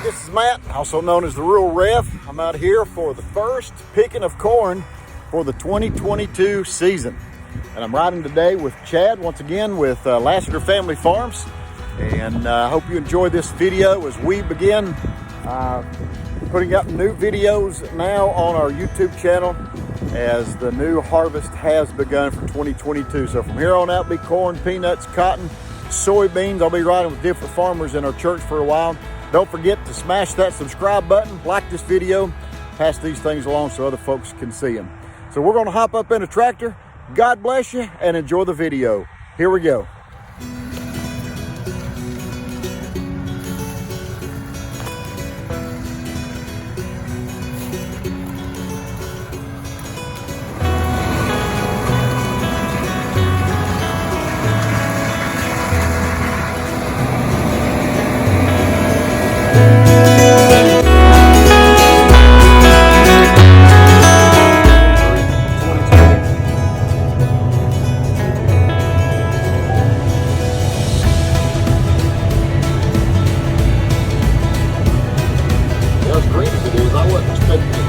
this is Matt, also known as the Rural Rev. I'm out here for the first picking of corn for the 2022 season. And I'm riding today with Chad, once again with Lassiter Family Farms. And I hope you enjoy this video as we begin putting up new videos now on our YouTube channel as the new harvest has begun for 2022. So from here on out, be corn, peanuts, cotton, soybeans. I'll be riding with different farmers in our church for a while. Don't forget to smash that subscribe button, like this video, pass these things along so other folks can see them. So we're gonna hop up in a tractor. God bless you and enjoy the video. Here we go. As green as it is, I wasn't expecting it